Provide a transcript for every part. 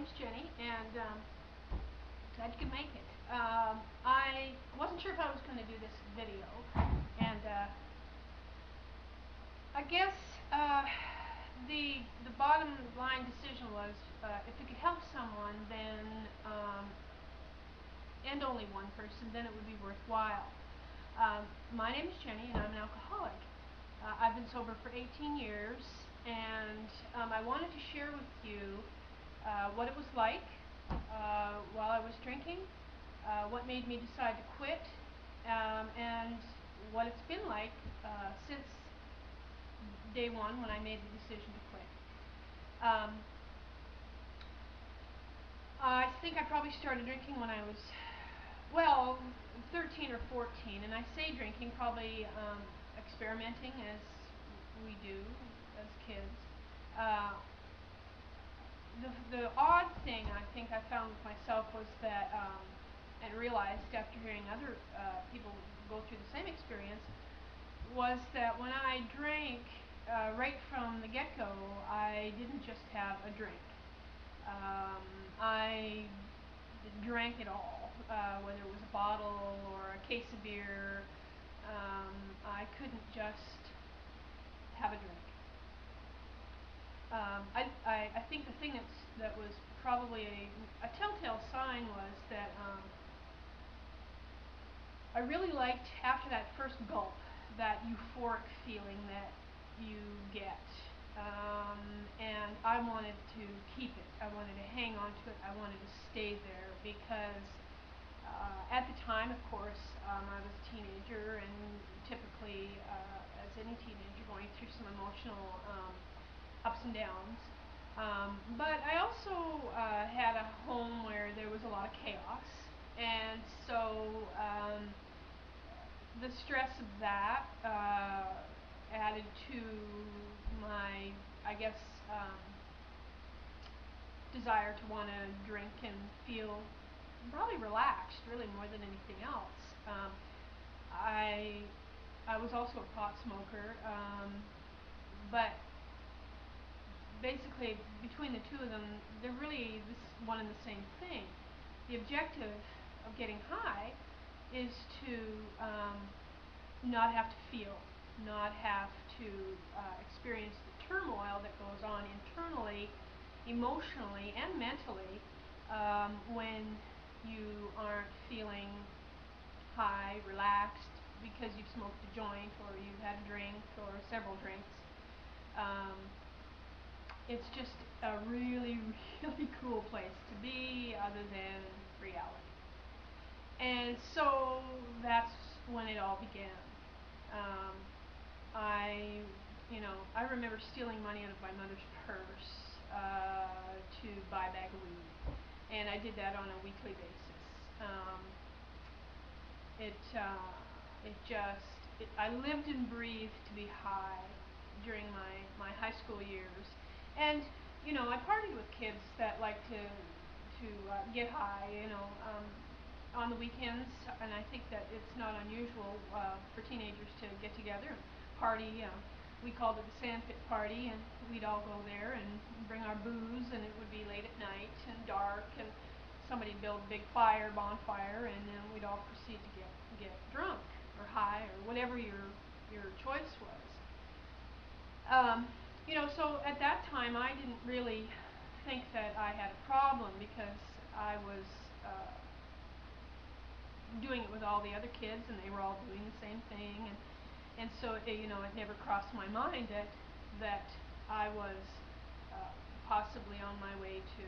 name's Jenny, and glad you could make it. I wasn't sure if I was going to do this video, and I guess the bottom line decision was if it could help someone, then and only one person, then it would be worthwhile. My name is Jenny, and I'm an alcoholic. I've been sober for 18 years, and I wanted to share with you what it was like while I was drinking, what made me decide to quit, and what it's been like since day one when I made the decision to quit. I think I probably started drinking when I was, well, 13 or 14, and I say drinking, probably experimenting as we do as kids. The odd thing I think I found with myself was that, and realized after hearing other people go through the same experience, was that when I drank right from the get-go, I didn't just have a drink. I drank it all, whether it was a bottle or a case of beer. I couldn't just have a drink. I think the thing that was probably a telltale sign was that I really liked, after that first gulp, that euphoric feeling that you get, and I wanted to keep it. I wanted to hang on to it. I wanted to stay there because at the time, of course, I was a teenager, and typically, as any teenager, going through some emotional ups and downs. But I also had a home where there was a lot of chaos, and so the stress of that added to my, I guess, desire to want to drink and feel probably relaxed, really, more than anything else. I was also a pot smoker, but basically between the two of them, they're really one and the same thing. The objective of getting high is to not have to feel, not have to experience the turmoil that goes on internally, emotionally, and mentally when you aren't feeling high, relaxed, because you've smoked a joint or you've had a drink or several drinks. It's just a really, really cool place to be, other than reality. And so that's when it all began. I remember stealing money out of my mother's purse to buy a bag of weed, and I did that on a weekly basis. I lived and breathed to be high during my high school years, and I partied with kids that like to get high, on the weekends, and I think that it's not unusual for teenagers to get together and party. We called it the sandpit party, and we'd all go there and bring our booze, and it would be late at night and dark, and somebody'd build a big bonfire, and then we'd all proceed to get drunk or high or whatever your choice was. So at that time I didn't really think that I had a problem, because I was doing it with all the other kids, and they were all doing the same thing, and so it never crossed my mind that I was possibly on my way to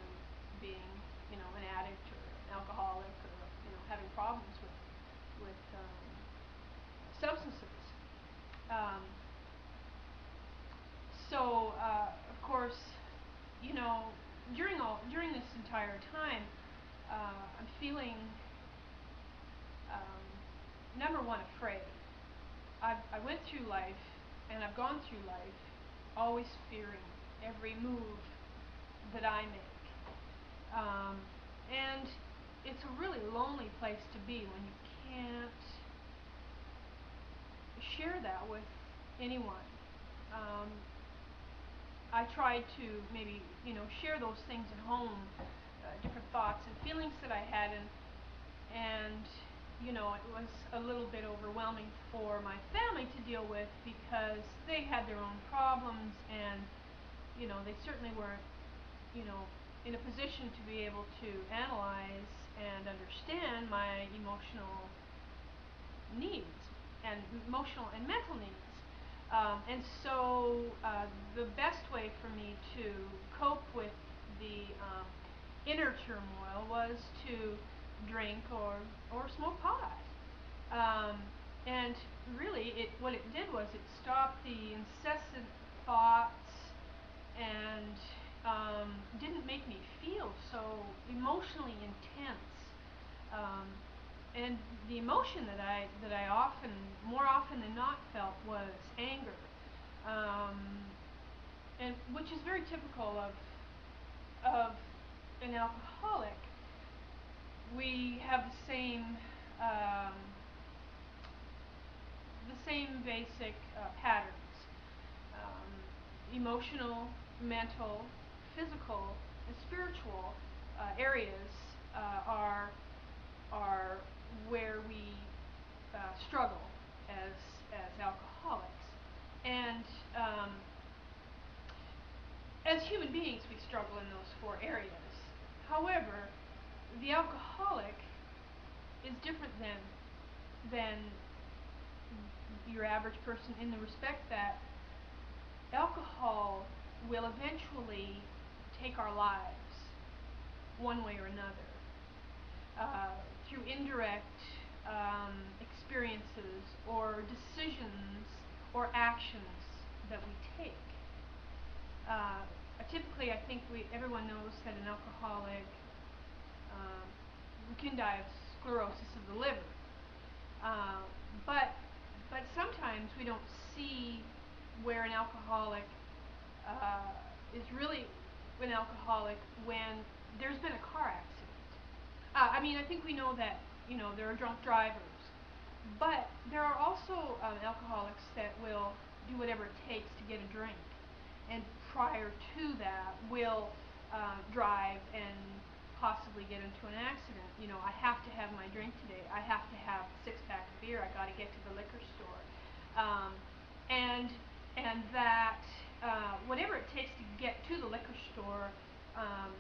being an addict or an alcoholic, or having problems with substances. Of course, during this entire time, I'm feeling number one, afraid. I went through life, and I've gone through life always fearing every move that I make. And it's a really lonely place to be when you can't share that with anyone. I tried to maybe share those things at home, different thoughts and feelings that I had, and you know, it was a little bit overwhelming for my family to deal with because they had their own problems, and you know, they certainly weren't, you know, in a position to be able to analyze and understand my emotional needs and emotional and mental needs. And so the best way for me to cope with the inner turmoil was to drink or smoke pot. Um, and really, what it did was it stopped the incessant thoughts and didn't make me feel so emotionally intense. Um, and the emotion that I often, more often than not, felt was anger, um, and which is very typical of an alcoholic. We have um, the same basic patterns: emotional, mental, physical, and spiritual areas are where we struggle as alcoholics, and as human beings we struggle in those four areas. However, the alcoholic is different than your average person in the respect that alcohol will eventually take our lives one way or another, through indirect experiences or decisions or actions that we take. Typically, I think everyone knows that an alcoholic um, can die of sclerosis of the liver. Uh, but but sometimes we don't see where an alcoholic is really an alcoholic when there's been a car accident. I mean, I think we know that, you know, there are drunk drivers, but there are also alcoholics that will do whatever it takes to get a drink, and prior to that will drive and possibly get into an accident. You know, I have to have my drink today. I have to have a six-pack of beer. I got to get to the liquor store, um, and that whatever it takes to get to the liquor store. Um,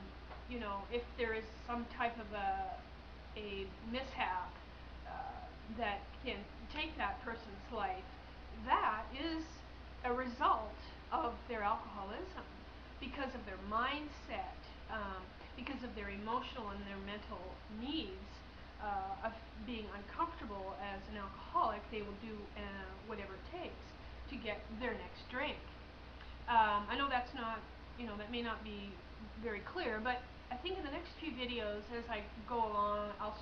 you know, if there is some type of a mishap that can take that person's life, that is a result of their alcoholism, because of their mindset, because of their emotional and their mental needs of being uncomfortable as an alcoholic. They will do whatever it takes to get their next drink. I know that's not, you know, that may not be very clear, but I think in the next few videos, as I go along, I'll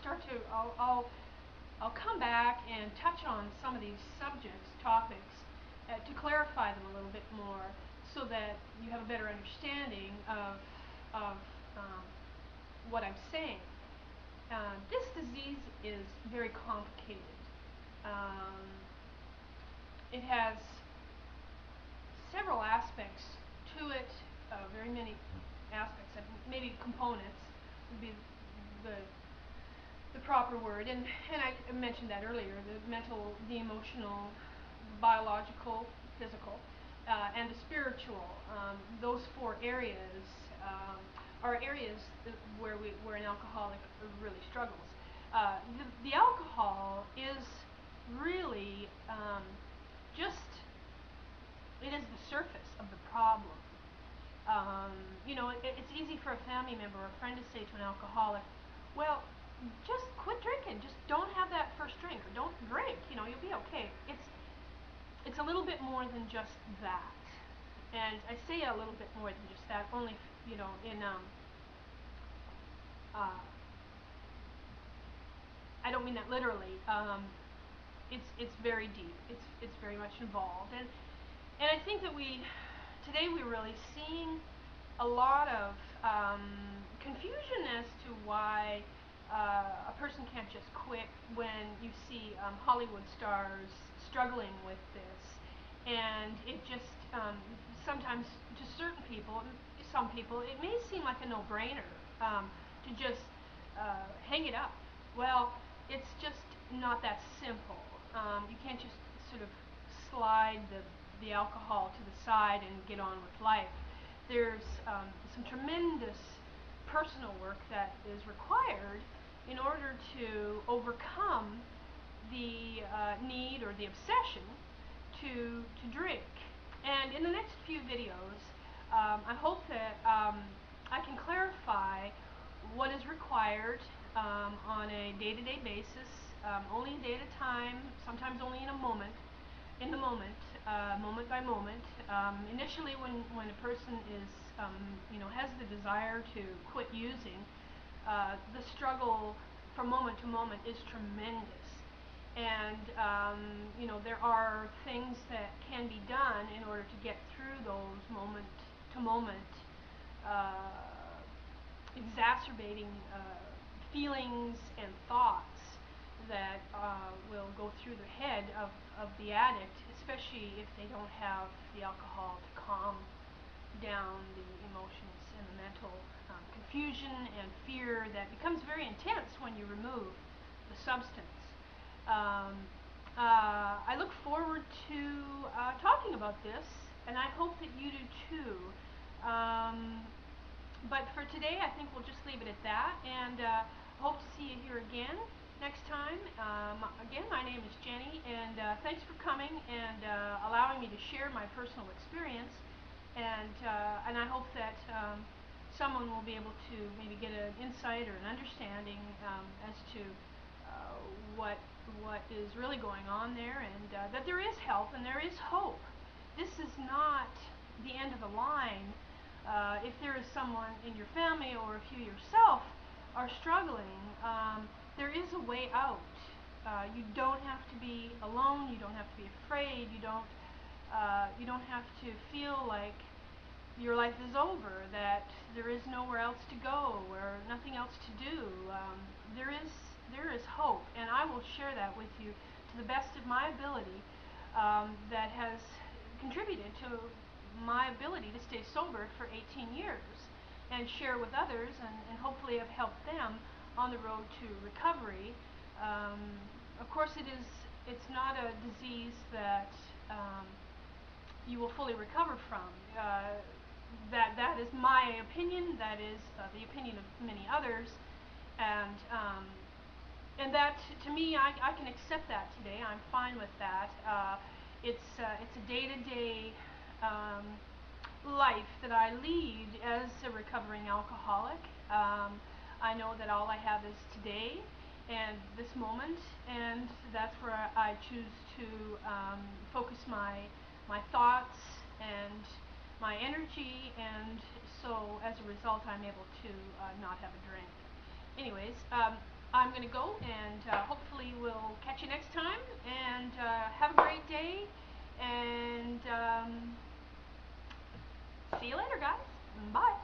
come back and touch on some of these topics, to clarify them a little bit more, so that you have a better understanding of what I'm saying. This disease is very complicated. Um, it has several aspects to it, very many aspects, maybe components would be the proper word, and I mentioned that earlier: the mental, the emotional, the biological, physical, and the spiritual. Those four areas are areas where an alcoholic really struggles. The alcohol is really just, it is the surface of the problem. You know, it's easy for a family member or a friend to say to an alcoholic, well, just quit drinking, just don't have that first drink, or don't drink, you know, you'll be okay. It's a little bit more than just that. And I say a little bit more than just that, only, you know, I don't mean that literally. It's very deep. It's very much involved, and I think that today we're really seeing a lot of confusion as to why a person can't just quit when you see Hollywood stars struggling with this. And it just, sometimes to certain people, some people, it may seem like a no-brainer. to just hang it up. Well, it's just not that simple. You can't just sort of slide the alcohol to the side and get on with life. There's some tremendous personal work that is required in order to overcome the need or the obsession to drink. And in the next few videos, I hope that I can clarify what is required on a day-to-day basis, only a day at a time, sometimes only in the moment, moment by moment. Initially, when a person is, has the desire to quit using, the struggle from moment to moment is tremendous. And there are things that can be done in order to get through those moment to moment exacerbating feelings and thoughts that will go through the head of the addict, especially if they don't have the alcohol to calm down the emotions and the mental confusion and fear that becomes very intense when you remove the substance. I look forward to talking about this, and I hope that you do too. But for today, I think we'll just leave it at that, and hope to see you here again next time. Again, my name is Jenny, and thanks for coming and allowing me to share my personal experience, and I hope that someone will be able to maybe get an insight or an understanding as to what is really going on there, and that there is help and there is hope. This is not the end of the line. If there is someone in your family or if you yourself are struggling, there is a way out. You don't have to be alone. You don't have to be afraid. You don't have to feel like your life is over, that there is nowhere else to go or nothing else to do. There is hope, and I will share that with you to the best of my ability. That has contributed to my ability to stay sober for 18 years and share with others, and hopefully have helped them on the road to recovery. Of course, it's not a disease that you will fully recover from. That is my opinion. That is the opinion of many others, and that, to me, I can accept that today. I'm fine with that. It's a day-to-day life that I lead as a recovering alcoholic. I know that all I have is today and this moment, and that's where I choose to focus my thoughts and my energy, and so as a result I'm able to not have a drink. Anyways, I'm going to go, and hopefully we'll catch you next time, and have a great day, and see you later, guys. Bye.